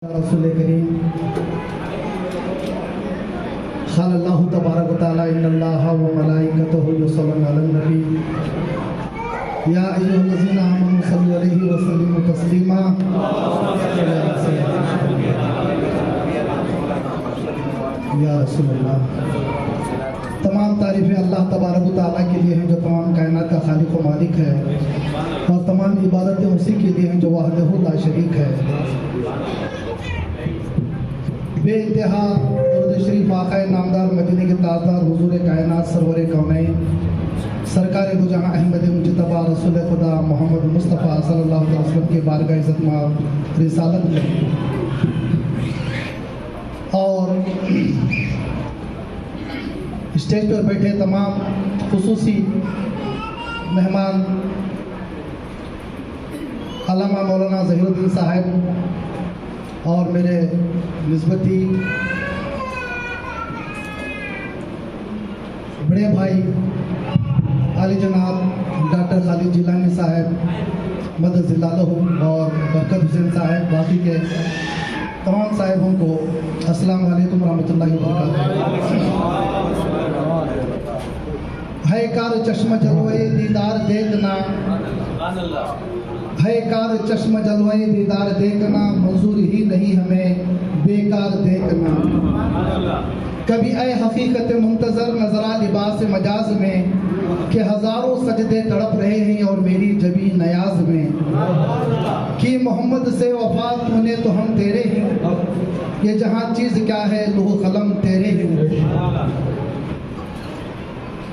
रसूल करीम क़ाल अल्लाहु तबारक व तआला इन्नल्लाहा व मलाइकतहु युसल्लूना अलन नबी या अय्युहल्लज़ीना आमनू सल्लु अलैहि व सल्लिमू तस्लीमा। या रसूलल्लाह। तमाम तारीफ़ें अल्लाह तबारक व तआला के लिए हैं जो तमाम कायनात का खालिक व मालिक है, और तमाम इबादतें उसी के लिए हैं जो वहदहु ला शरीक है। बेइंतहा दुरूद शरीफ आक़ाए नामदार मदीने के ताजदार हुजूर कायनात सरवर कौनैन सरकार दो जहां अहमद मुजतबा रसूल खुदा मोहम्मद मुस्तफ़ा सल्लल्लाहु अलैहि वसल्लम के बारगाह इज़्ज़त में रिसालत में और स्टेज पर बैठे तमाम खुसूसी मेहमान अल्लामा मौलाना ज़हीरुद्दीन साहब और मेरे निस्बती बड़े भाई आली जनाब डॉक्टर खालिद जिलानी साहब मदद ज़िल्लालहु और बरकत हुसैन साहब, बाकी के तमाम साहिबों को अस्सलाम वालेकुम रहमतुल्लाहि व बरकातहू। है कार चश्म जलवे दीदार देखना, है कार चश्म जलवे दीदार देखना, मंजूर ही नहीं हमें बेकार देखना। कभी ऐ हकीकत मुंतज़र नजरा लिबास मजाज में कि हजारों सजदे तड़प रहे हैं और मेरी जबी नयाज में कि मोहम्मद से वफा तूने तो हम तेरे हैं, ये जहां चीज क्या है लौह कलम तेरे हैं।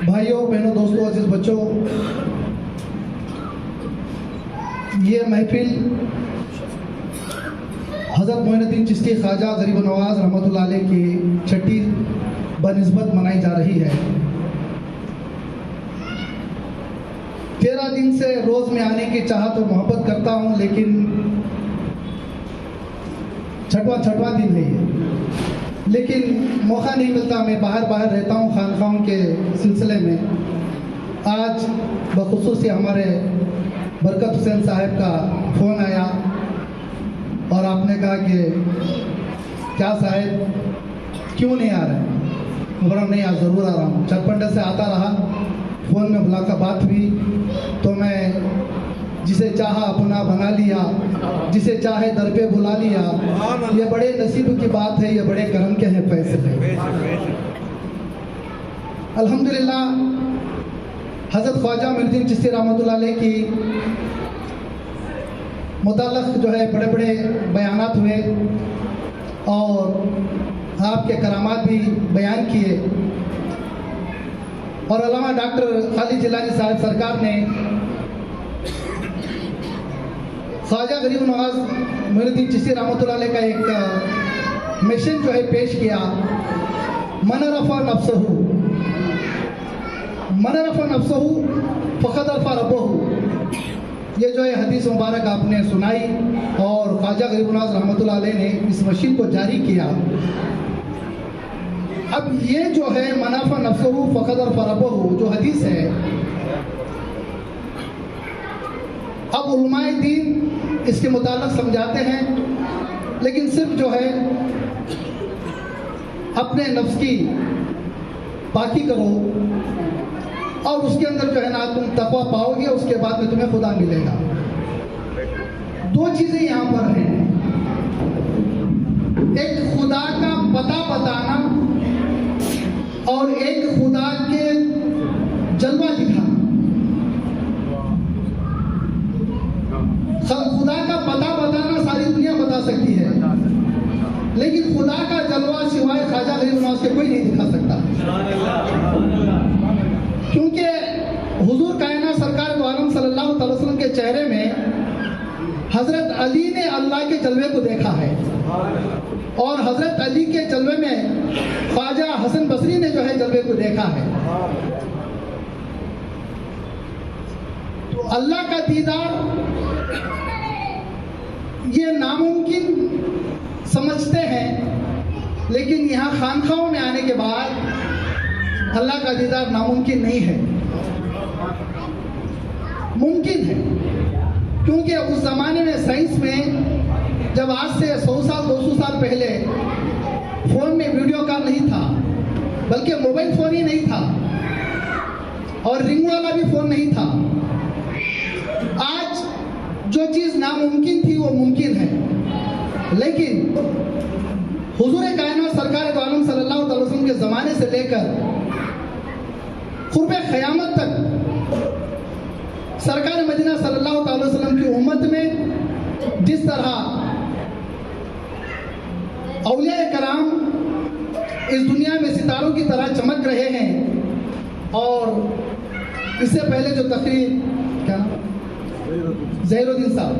भाइयों बहनों दोस्तों अजीज बच्चों, ये महफिल हज़रत मोइनुद्दीन चिश्ती ख्वाजा गरीब नवाज रहमतुल्लाह अलैह की छठी बनिस्बत मनाई जा रही है। 13 दिन से रोज़ में आने की चाहत और मोहब्बत करता हूँ, लेकिन छठवां दिन है ये, लेकिन मौका नहीं मिलता। मैं बाहर रहता हूँ खानखाहों के सिलसिले में। आज बखुसूस हमारे बरकत हुसैन साहब का फ़ोन आया और आपने कहा कि क्या साहब क्यों नहीं आ रहे? बोला नहीं आज ज़रूर आ रहा हूँ। चरपंडे से आता रहा, फ़ोन में मुलाकात हुई तो मैं जिसे चाहा अपना बना लिया, जिसे चाहे दर पे बुला लिया। ये बड़े नसीब की बात है, ये बड़े करम के हैं फैसले। अल्हम्दुलिल्लाह हज़रत ख्वाजा मोइनुद्दीन चिश्ती रहमतुल्लाह अलैह की मुताल्लिक़ जो है बड़े बड़े बयानात हुए और आपके करामात भी बयान किए, और अल्लामा डॉक्टर खालिद जिलानी साहब सरकार ने ख्वाजा गरीब नवाज मोइनुद्दीन चिश्ती रहमतुल्लाह अलैह का एक मिशन जो है पेश किया, मन रफ़ा नफ्सहू फ़क़द रफ़ा रब्बहू। ये जो है हदीस मुबारक आपने सुनाई और ख्वाजा गरीब नवाज रहमतुल्लाह अलैह ने इस मशीन को जारी किया। अब ये जो है मनाफा नफ्सहू फ़क़द रफ़ा रब्बहू जो हदीस है, अब उलमाए दीन इसके मुताल्लिक़ समझाते हैं, लेकिन सिर्फ जो है अपने नफ्स की पाकी करो और उसके अंदर जो है ना तुम तक़वा पाओगे, उसके बाद में तुम्हें खुदा मिलेगा। दो चीज़ें यहाँ पर हैं, एक खुदा का पता बताना और एक खुदा के जलवा दिखाना। खुदा का पता बताना सारी दुनिया बता सकती है, लेकिन खुदा का जलवा सिवाय ख्वाजा गरीब नवाज के कोई नहीं दिखा सकता, क्योंकि हुजूर कायनात सरकार दो आलम सल्लल्लाहु अलैहि वसल्लम के चेहरे में हजरत अली ने अल्लाह के जलवे को देखा है, और हजरत अली के जलवे में ख्वाजा हसन बसरी ने जो है जलवे को देखा है। तो अल्लाह का दीदार ये नामुमकिन समझते हैं, लेकिन यहाँ खानखाहों में आने के बाद अल्लाह का दीदार नामुमकिन नहीं है, मुमकिन है। क्योंकि उस ज़माने में साइंस में जब आज से 100 साल 200 साल पहले फोन में वीडियो कॉल नहीं था, बल्कि मोबाइल फोन ही नहीं था और रिंग वाला भी फोन नहीं था। आज जो चीज नामुमकिन थी वो मुमकिन है, लेकिन हुजूर कायनात सरकार दो आलम सल्लल्लाहु अलैहि वसल्लम के ज़माने से लेकर क़ुर्ब क़यामत तक सरकार मदीना सल्लल्लाहु अलैहि वसल्लम की उम्मत में जिस तरह औलिया कराम इस दुनिया में सितारों की तरह चमक रहे हैं, और इससे पहले जो तकरीर क्या ज़हीरुद्दीन साहब,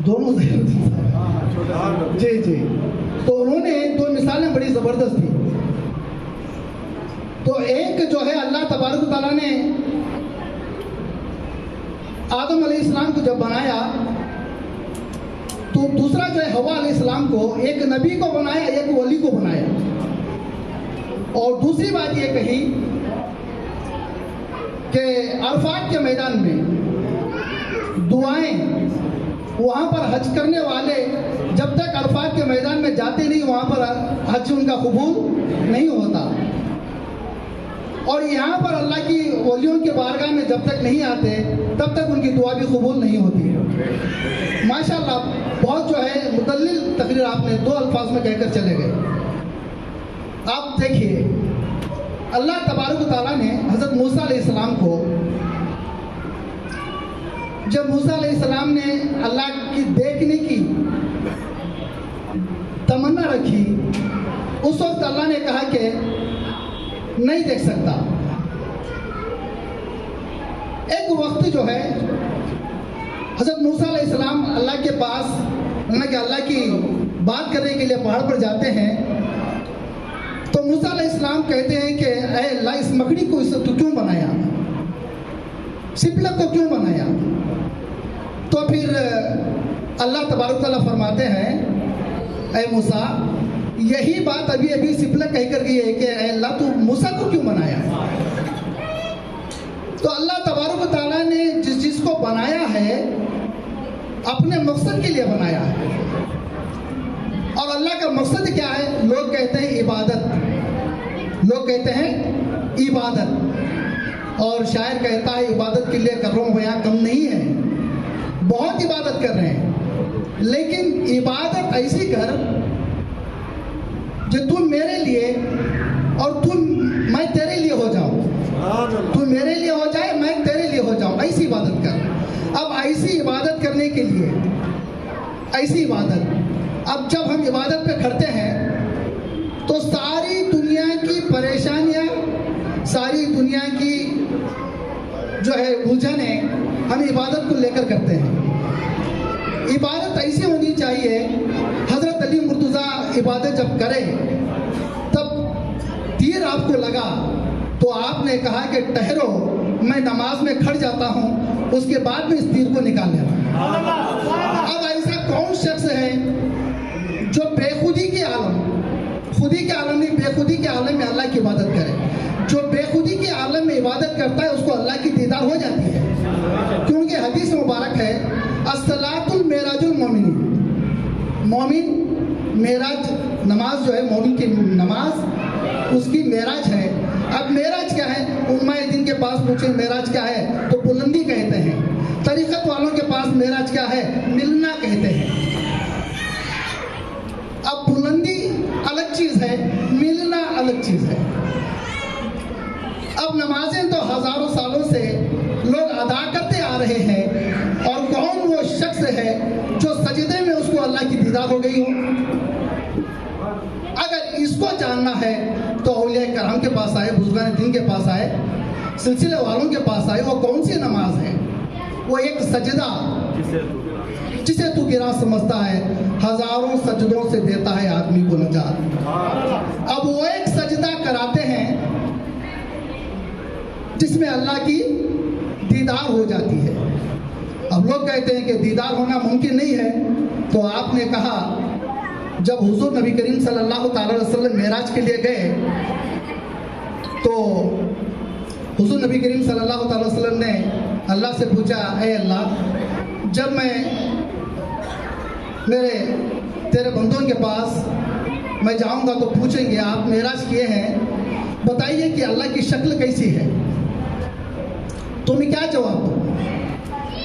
दोनों ज़हीरुद्दीन साहब जी जी, तो उन्होंने दो मिसालें बड़ी ज़बरदस्त थी। तो एक जो है अल्लाह तबारक व तआला ने आदम अलैहिस्सलाम को जब बनाया, तो दूसरा जो है हवा अलैहिस्सलाम को एक नबी को बनाया, एक वली को बनाया। और दूसरी बात ये कही कि अरफात के मैदान में दुआएं, वहाँ पर हज करने वाले जब तक अरफात के मैदान में जाते नहीं, वहाँ पर हज उनका कबूल नहीं होता। और यहाँ पर अल्लाह की वलियों के बारगाह में जब तक नहीं आते, तब तक उनकी दुआ भी कबूल नहीं होती। माशाअल्लाह, बहुत जो है मुदल्लिल तकरीर आपने दो अल्फाज में कहकर चले गए। आप देखिए, अल्लाह तबारक व तआला ने हज़रत मूसा अलैहिस्सलाम को, जब मूसा अलैहिस्सलाम ने अल्लाह की देखने की तमन्ना रखी, उस वक्त अल्लाह ने कहा कि नहीं देख सकता। एक वक्त जो है हज़रत मूसा अलैहिस्सलाम अल्लाह के पास, अल्लाह की बात करने के लिए पहाड़ पर जाते हैं, तो मूसा अलैहिस्सलाम कहते हैं कि ऐ अल्लाह, इस मकड़ी को इसे तू क्यों बनाया, सिपलक को क्यों बनाया? तो फिर अल्लाह तबारक तआला फरमाते हैं, ऐ मूसा, यही बात अभी अभी सिपलक कहकर गई है कि ऐ अल्लाह, तू मूसा को क्यों बनाया? तो अल्लाह तबारक तआला ने जिस चीज़ को बनाया है अपने मकसद के लिए बनाया है। और अल्लाह का मकसद क्या है? लोग कहते हैं इबादत, लोग कहते हैं इबादत। और शायर कहता है, इबादत के लिए कर रहा हूँ बयां कम नहीं है, बहुत इबादत कर रहे हैं, लेकिन इबादत ऐसी कर जो तू मेरे लिए और मैं तेरे लिए हो जाऊं, तू मेरे लिए हो जाए, मैं तेरे लिए हो जाऊं, ऐसी इबादत कर। अब ऐसी इबादत करने के लिए, ऐसी इबादत, अब जब हम इबादत पे करते हैं तो सारी दुनिया की परेशानियां, सारी दुनिया की जो है उलझने हम इबादत को लेकर करते हैं। इबादत ऐसी होनी चाहिए, हज़रत अली मुर्तज़ा इबादत जब करे तब तीर आपको लगा तो आपने कहा कि ठहरो, मैं नमाज में खड़ जाता हूँ, उसके बाद में इस तीर को निकाल लेना। अब ऐसा कौन शख्स है जो बेखुदी के आलम, खुदी के आलम नहीं, बेखुदी के आलम में अल्लाह की इबादत करे? जो बेखुदी के आलम में इबादत करता है उसको अल्लाह की दीदार हो जाती है, क्योंकि हदीस मुबारक है, अस्सलातुल मेराजुल मोमिन, मोमिन मेराज, नमाज जो है मोमिन की नमाज उसकी मेराज है। अब मेराज क्या है? उम्माए दिन के पास पूछे मेराज क्या है तो बुलंदी कहते हैं, तरीक़त वालों के पास मेराज क्या है? मिलना कहते हैं। अब बुलंदी अलग चीज है, मिलना अलग चीज है। अब नमाजें तो हजारों सालों से लोग अदा करते आ रहे हैं, और कौन वो शख्स है जो सजदे में उसको अल्लाह की दीदार हो गई हो? अगर इसको जानना है तो औलिया कराम के पास आए, बुजुर्गान दीन के पास आए, सिलसिले वालों के पास आए। वो कौन सी नमाज है? वो एक सजदा जिसे तू गिरा समझता है, हजारों सजदों से देता है आदमी को नजात। अब वो एक सजदा कराते हैं जिसमें अल्लाह की दीदार हो जाती है। अब लोग कहते हैं कि दीदार होना मुमकिन नहीं है, तो आपने कहा जब हुजूर नबी करीम सल्लल्लाहु अलैहि वसल्लम मेराज के लिए गए तो हुजूर नबी करीम सल्लल्लाहु अलैहि वसल्लम ने अल्लाह से पूछा, ऐ अल्लाह, जब मैं मेरे तेरे बंदों के पास मैं जाऊंगा तो पूछेंगे आप मेराज किए हैं, बताइए कि अल्लाह की शक्ल कैसी है, तो मैं क्या जवाब दूँ?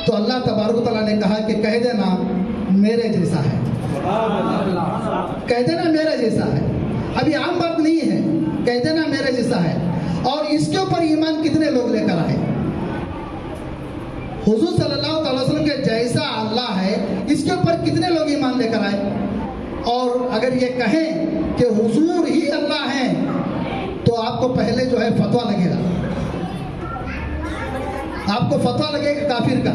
तो अल्लाह तबारक तआला ने कहा कि कह देना मेरे जैसा है, कह देना मेरे जैसा है। अभी आम बात नहीं है, कह देना मेरे जैसा है। और इसके ऊपर ईमान कितने लोग लेकर आए? हुजूर सल्लल्लाहु अलैहि वसल्लम के जैसा अल्लाह है, इसके ऊपर कितने लोग ईमान लेकर आए? और अगर ये कहें कि हुजूर ही अल्लाह है, तो आपको पहले जो है फतवा लगेगा, आपको फतवा लगेगा काफिर का।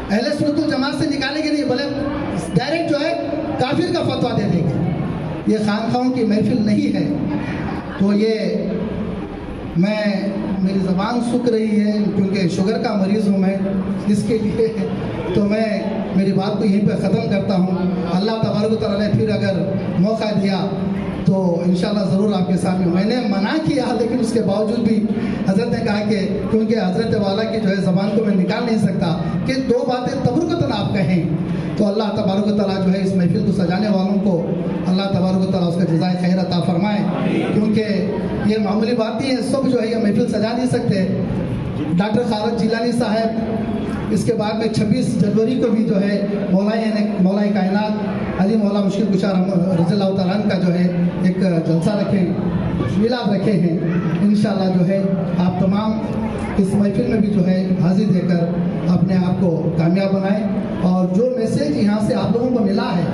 अहले सुन्नत वल जमात से निकालेंगे नहीं, भले डायरेक्ट जो है काफिर का फतवा दे देंगे। ये खानखाओं की महफिल नहीं है। तो ये मेरी ज़बान सूख रही है क्योंकि शुगर का मरीज़ हूँ मैं, इसके लिए तो मैं मेरी बात को यहीं पे ख़त्म करता हूँ। अल्लाह तबारक तआला ने फिर अगर मौका दिया तो इंशाल्लाह ज़रूर आपके सामने। मैंने मना किया लेकिन उसके बावजूद भी हज़रत ने कहा कि क्योंकि हज़रत वाला की जो है ज़बान को मैं निकाल नहीं सकता कि दो बातें तबरुकतन आप कहें, तो अल्लाह तबारक तआला जो है इस महफिल को सजाने वालों को अल्लाह तबारक तआला उसका जज़ाए खैर अता फरमाए। क्योंकि ये मामूली बात नहीं है, सब जो है ये महफिल सजा नहीं सकते। डॉक्टर खारज जिलानी साहब, इसके बाद में 26 जनवरी को भी जो है मौलाए कायनात अली मौला मुश्किल कुशा रज़ियल्लाहु तआला अन्हु का जो है एक जलसा रखें, मिलाद रखे हैं। इंशाल्लाह जो है आप तमाम इस महफिल में भी जो है हाजिर देकर अपने आप को कामयाब बनाएं। और जो मैसेज यहाँ से आप लोगों को मिला है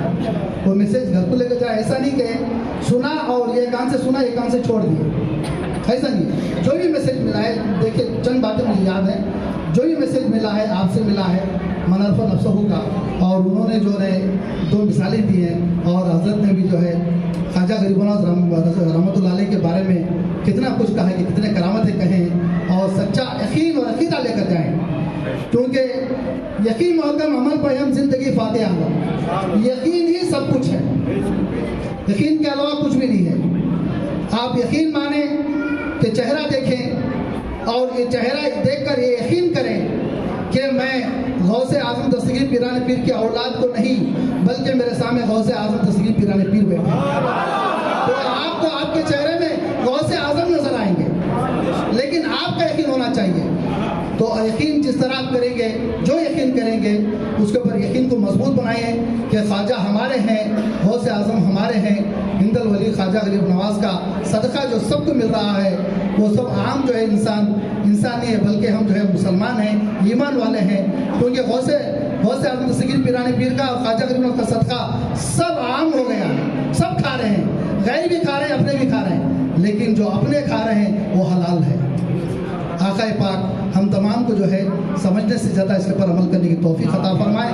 वो मैसेज घर को लेकर जाए। ऐसा नहीं कि सुना और ये कान से सुना ये कान से छोड़ दिए, ऐसा नहीं। जो भी मैसेज मिला है, देखिए चंद बातें मुझे याद है, जो भी मैसेज मिला है आपसे मिला है मनरफ़ा नफ्सहू का, और उन्होंने जो है 2 मिसालें दी हैं। और हज़रत ने भी जो है ख्वाजा गरीब नवाज़ रहमतुल्लाह अलैह के बारे में कितना कुछ कहा है कि कितने करामतें कहें, और सच्चा यकीन और अक़ीदा लेकर जाएं। क्योंकि यकीन मोहकम अमल पर हम ज़िंदगी फातिहा हो, यकीन ही सब कुछ है, यकीन के अलावा कुछ भी नहीं है। आप यकीन माने कि चेहरा देखें और ये चेहरा देखकर ये यकीन करें कि मैं गौसे आज़म दस्तगीर पीराने पीर की औलाद को नहीं, बल्कि मेरे सामने गौसे आज़म दस्तगीर पीराने पीर बैठे, तो आपको आपके चेहरे में गौसे आज़म नजर आएंगे, लेकिन आपका यकीन होना चाहिए। तो यकीन जिस तरह आप करेंगे, जो यकीन करेंगे उसके ऊपर यकीन को मजबूत बनाइए कि ख्वाजा हमारे हैं, गौसे आज़म हमारे हैं। हिंदल वली ख्वाजा गरीब नवाज़ का सदका जो सबको मिल रहा है वो सब आम जो है इंसान नहीं है, बल्कि हम जो है मुसलमान हैं, ईमान वाले हैं। क्योंकि गौसे आज़म दस्तगीर पीराने पीर का और ख्वाजा गरीब नवाज़ का सदका सब आम हो गया है, सब खा रहे हैं, गैर भी खा रहे हैं, अपने भी खा रहे हैं, लेकिन जो अपने खा रहे हैं वो हलाल है। आका पाक हम तमाम को जो है समझने से ज़्यादा इसके पर अमल करने की तौफीक अता फरमाए।